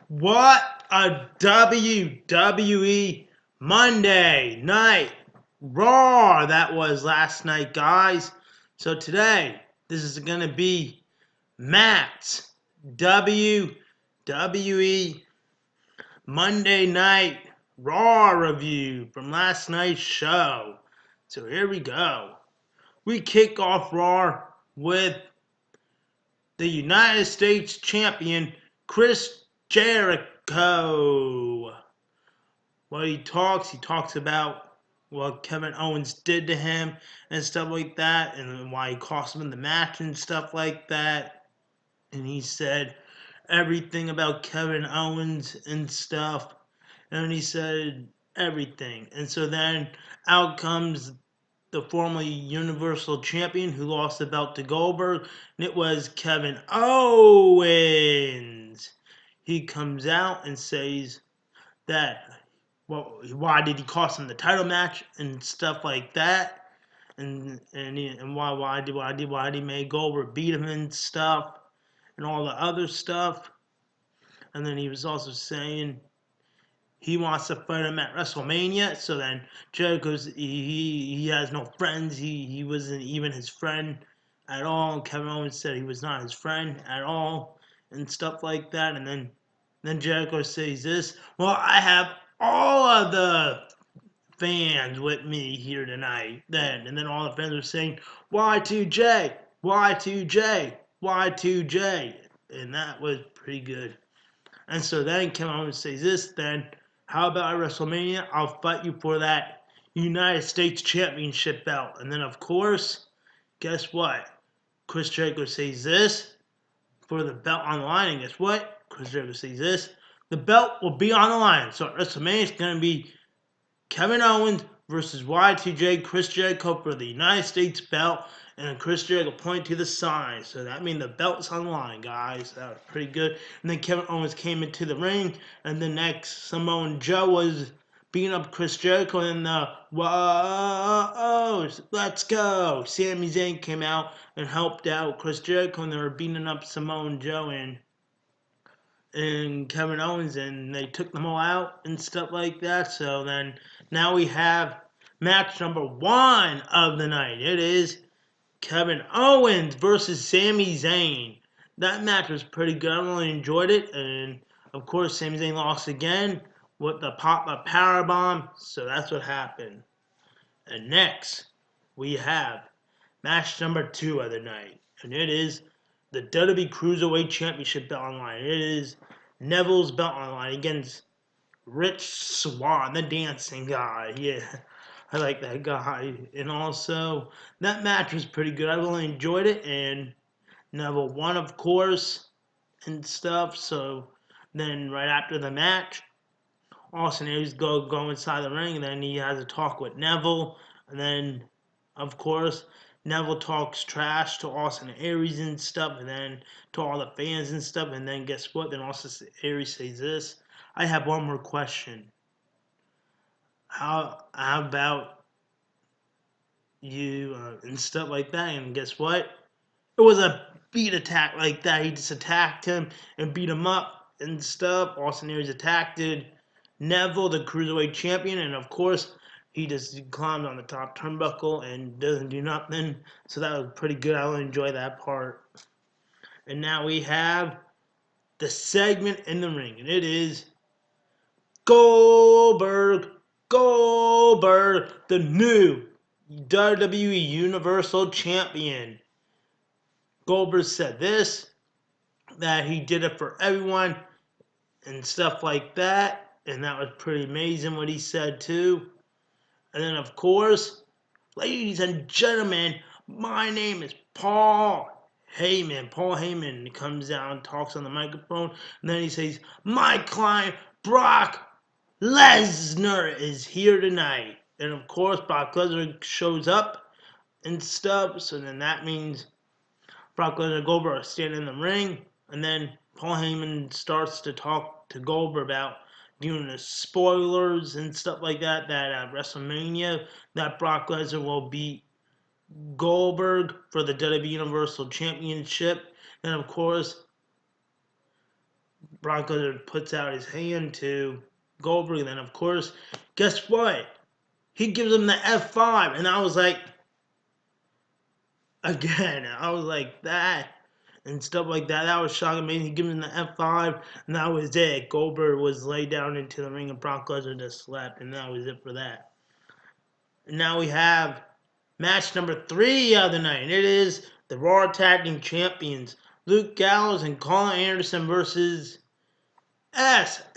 What a WWE Monday Night Raw that was last night, guys. So today, this is going to be Matt's WWE Monday Night Raw review from last night's show. So here we go. We kick off Raw with the United States Champion Chris Jericho. When he talks about what Kevin Owens did to him and stuff like that, and why he cost him in the match and stuff like that. And he said everything about Kevin Owens and stuff. And he said everything. And so then out comes the formerly Universal Champion who lost the belt to Goldberg, and it was Kevin Owens. He comes out and says that, well, why did he cost him the title match and stuff like that, and why did he make Goldberg beat him and stuff, and all the other stuff, and then he was also saying he wants to fight him at WrestleMania. So then Jericho's he has no friends. He wasn't even his friend at all. Kevin Owens said he was not his friend at all and stuff like that. And then Jericho says this. Well, I have all of the fans with me here tonight. Then all the fans were saying Y2J, Y2J, Y2J, and that was pretty good. And so then Kevin Owens says this. Then how about at WrestleMania? I'll fight you for that United States Championship belt. And then, of course, guess what? Chris Jericho says this for the belt on the line. And guess what? Chris Jericho says this. The belt will be on the line. So at WrestleMania, it's going to be Kevin Owens versus Y2J, Chris Jericho for the United States belt. And Chris Jericho pointed to the sign. So that means the belt's on the line, guys. That was pretty good. And then Kevin Owens came into the ring. And the next, Samoa Joe was beating up Chris Jericho. And the whoa, let's go. Sami Zayn came out and helped out Chris Jericho. And they were beating up Samoa Joe and Kevin Owens, and they took them all out and stuff like that. So then now we have match number 1 of the night. It is Kevin Owens versus Sami Zayn. That match was pretty good. I really enjoyed it, and of course Sami Zayn lost again with the pop-up powerbomb. So that's what happened. And next we have match number 2 of the night, and it is the WWE Cruiserweight Championship belt on line. It is Neville's belt on line against Rich Swann, the dancing guy. Yeah, I like that guy. And also, that match was pretty good. I really enjoyed it. And Neville won, of course, and stuff. So then right after the match, Austin Aries go inside the ring, and then he has a talk with Neville. And then, of course, Neville talks trash to Austin Aries and stuff, and then to all the fans and stuff. And then guess what? Then Austin Aries says this. I have one more question. How about you and stuff like that? And guess what? It was a beat attack like that. He just attacked him and beat him up and stuff. Austin Aries attacked Neville, the Cruiserweight Champion, and of course, he just climbed on the top turnbuckle and doesn't do nothing. So that was pretty good. I really enjoyed that part. And now we have the segment in the ring, and it is Goldberg, the new WWE Universal Champion. Goldberg said this, that he did it for everyone and stuff like that. And that was pretty amazing what he said too. And then, of course, ladies and gentlemen, my name is Paul Heyman. Paul Heyman comes out and talks on the microphone. And then he says, my client, Brock Lesnar, is here tonight. And, of course, Brock Lesnar shows up and stuff. So then that means Brock Lesnar and Goldberg are standing in the ring. And then Paul Heyman starts to talk to Goldberg about giving us spoilers and stuff like that, that at WrestleMania, that Brock Lesnar will beat Goldberg for the WWE Universal Championship. And of course, Brock Lesnar puts out his hand to Goldberg, and then of course, guess what? He gives him the F5, and I was like, again, I was like that and stuff like that. That was shocking me. He gives him the F5, and that was it. Goldberg was laid down into the ring, and Brock Lesnar just slept, and that was it for that. And now we have match number 3 of the night. It is the Raw Tag Team Champions, Luke Gallows and Colin Anderson versus SAWFT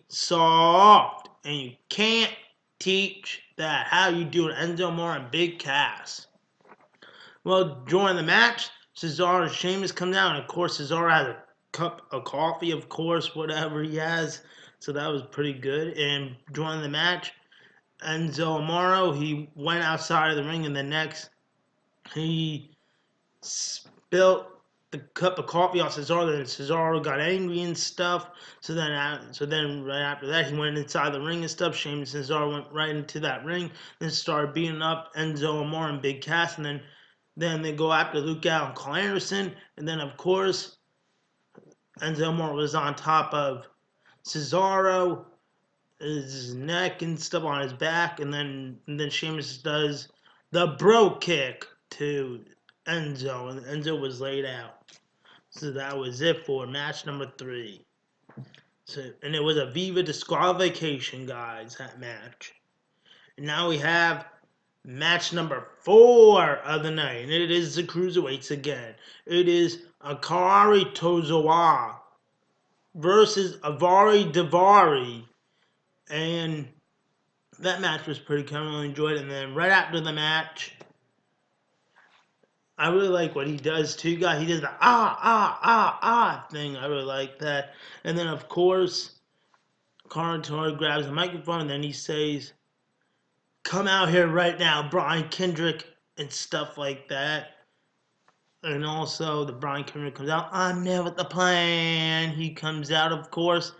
Soft. And you can't teach that. How you doing, Enzo Amore and Big Cass? Well, during the match, Cesaro and Sheamus come down. And of course, Cesaro has a cup of coffee, of course, whatever he has. So that was pretty good. And during the match, Enzo Amore, he went outside of the ring, and the next, he spilled the cup of coffee on Cesaro, and Cesaro got angry and stuff. So then right after that, he went inside the ring and stuff. Sheamus and Cesaro went right into that ring, then started beating up Enzo Amore and Big Cass, and then they go after Luke Gallows and Carl Anderson, and then of course Enzo Amore was on top of Cesaro, his neck and stuff on his back, and then Sheamus does the bro kick to Enzo, and Enzo was laid out. So that was it for match number 3. So, and it was a Viva disqualification, guys, that match. And now we have match number 4 of the night, and it is the Cruiserweights again. It is Akari Tozawa versus Avari Davari. And that match was pretty cool. I really enjoyed it. And then right after the match, I really like what he does too, guys. He does the thing. I really like that. And then of course, Tori grabs the microphone and then he says, "Come out here right now, Brian Kendrick," and stuff like that. And also the Brian Kendrick comes out, "I'm never the plan." He comes out, of course.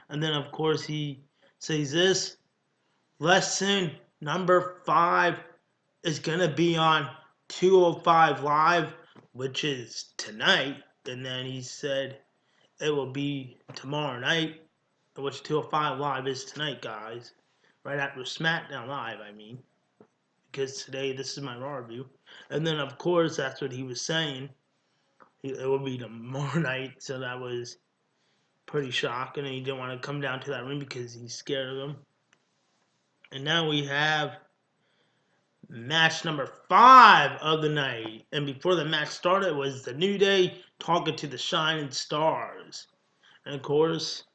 And then of course he says this. Lesson number 5 is going to be on 205 Live, which is tonight. And then he said it will be tomorrow night, which 205 Live is tonight, guys. Right after SmackDown Live, I mean. Because today, this is my Raw review. And then, of course, that's what he was saying. It will be tomorrow night, so that was pretty shocking. And he didn't want to come down to that ring because he's scared of him. And now we have match number 5 of the night. And before the match started, it was the New Day talking to the Shining Stars. And of course,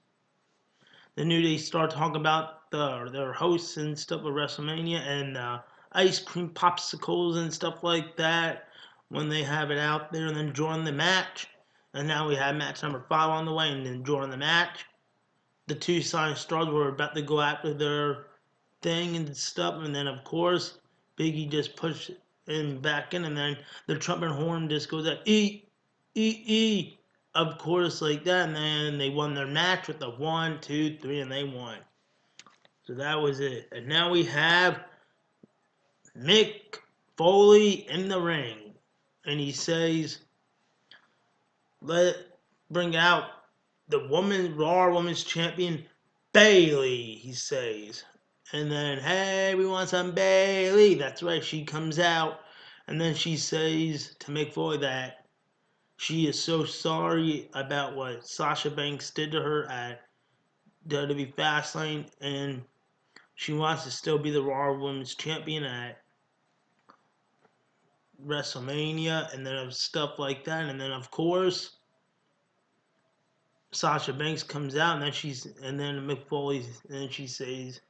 the New Day start talking about their hosts and stuff of WrestleMania and ice cream popsicles and stuff like that when they have it out there. And then during the match, and now we have match number 5 on the way. And then during the match, the two Shining Stars were about to go after their thing and stuff, and then of course Biggie just pushed him back in, and then the trumpet horn just goes out, E, E, E, of course, like that, and then they won their match with a 1, 2, 3, and they won. So that was it. And now we have Mick Foley in the ring, and he says, bring out the Raw Women's Champion, Bayley, he says. And then, "Hey, we want some Bayley." That's right, she comes out. And then she says to Mick Foley that she is so sorry about what Sasha Banks did to her at WWE Fastlane. And she wants to still be the Raw Women's Champion at WrestleMania. And then stuff like that. And then, of course, Sasha Banks comes out. And then Mick Foley, and then she says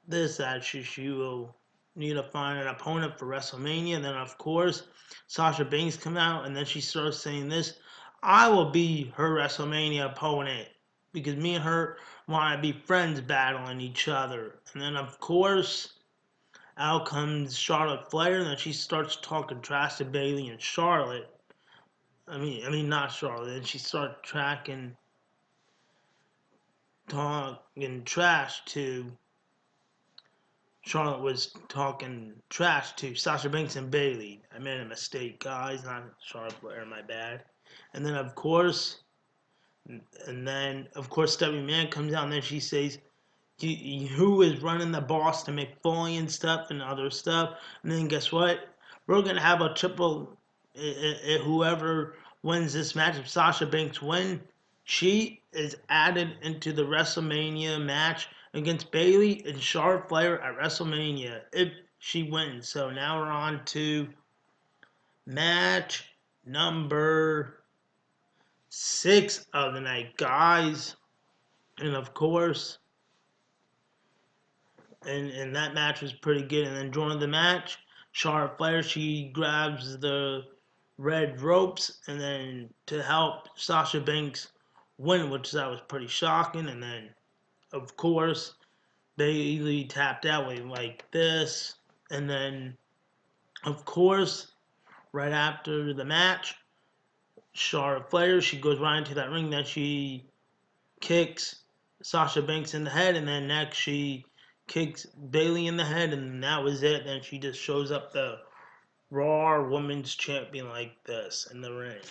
that she will need to find an opponent for WrestleMania. And then, of course, Sasha Banks come out, and then she starts saying this, "I will be her WrestleMania opponent because me and her want to be friends battling each other." And then, of course, out comes Charlotte Flair, and then she starts talking trash to Bayley and Charlotte. I mean, not Charlotte. And she starts talking trash to Charlotte was talking trash to Sasha Banks and Bayley. I made a mistake, guys. Not Charlotte Flair, my bad. And then, of course, And then, of course, Stephanie Man comes out and then she says, who is running the boss to make Foley and stuff and other stuff. And then guess what? We're going to have a triple. Whoever wins this match, if Sasha Banks win, she is added into the WrestleMania match against Bayley and Charlotte Flair at WrestleMania if she wins. So now we're on to match number 6 of the night, guys. And of course, and that match was pretty good. And then during the match, Charlotte Flair, she grabs the red ropes and then to help Sasha Banks win, which that was pretty shocking. And then, of course, Bayley tapped out like this. And then, of course, right after the match, Charlotte Flair, she goes right into that ring. Then she kicks Sasha Banks in the head, and then next she kicks Bayley in the head, and that was it. Then she just shows up the Raw Women's Champion like this in the ring.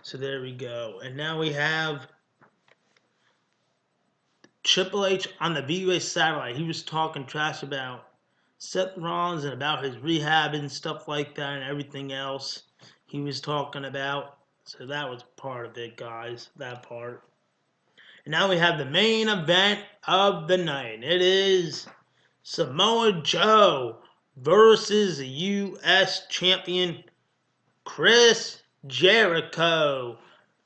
So there we go. And now we have Triple H on the VOA satellite. He was talking trash about Seth Rollins and about his rehab and stuff like that and everything else he was talking about. So that was part of it, guys. That part. And now we have the main event of the night. It is Samoa Joe versus the U.S. Champion Chris Jericho.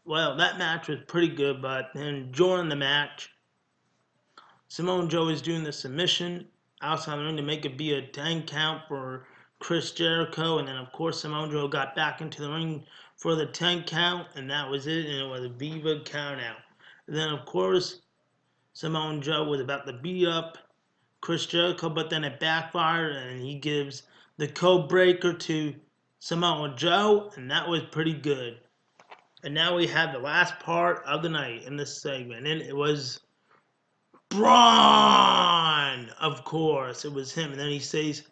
Well, that match was pretty good, but then during the match, Samoa Joe is doing the submission outside the ring to make it be a 10 count for Chris Jericho. And then, of course, Samoa Joe got back into the ring for the 10 count, and that was it. And it was a Viva count out. And then, of course, Samoa Joe was about to beat up Chris Jericho, but then it backfired, and he gives the code breaker to Samoa Joe, and that was pretty good. And now we have the last part of the night in this segment, and it was Braun! Of course, it was him. And then he says,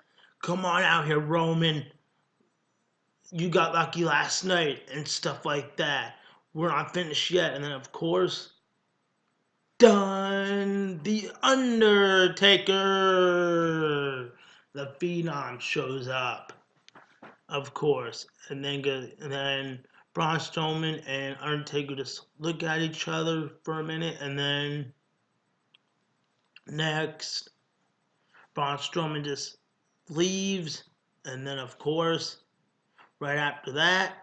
"Come on out here, Roman. You got lucky last night," and stuff like that. We're not finished yet. And then, of course, done! The Undertaker! The Phenom shows up, of course. And then Braun Strowman and Undertaker just look at each other for a minute, and then next, Braun Strowman just leaves, and then of course, right after that,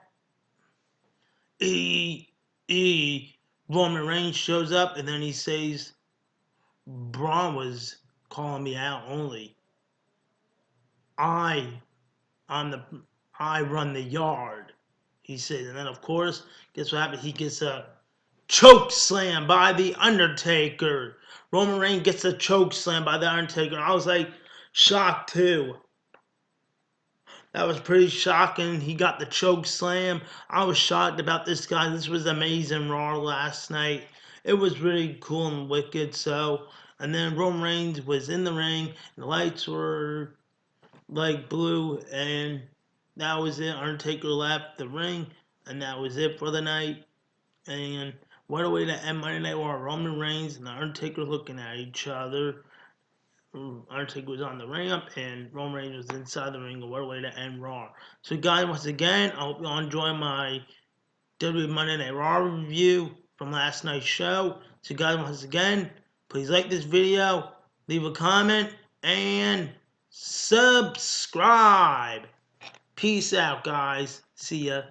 Roman Reigns shows up, and then he says, "Braun was calling me out only. I, I'm the, I run the yard," he says, and then of course, guess what happens? He gets a choke slam by the Undertaker. Roman Reigns gets a choke slam by the Undertaker. I was like shocked too. That was pretty shocking. He got the choke slam. I was shocked about this guy. This was amazing Raw last night. It was really cool and wicked. So, and then Roman Reigns was in the ring. And the lights were like blue, and that was it. Undertaker left the ring, and that was it for the night. And what a way to end Monday Night Raw. Roman Reigns and the Undertaker looking at each other. Undertaker was on the ramp, and Roman Reigns was inside the ring. What a way to end Raw. So, guys, once again, I hope you all enjoy my WWE Monday Night Raw review from last night's show. So, guys, once again, please like this video, leave a comment, and subscribe. Peace out, guys. See ya.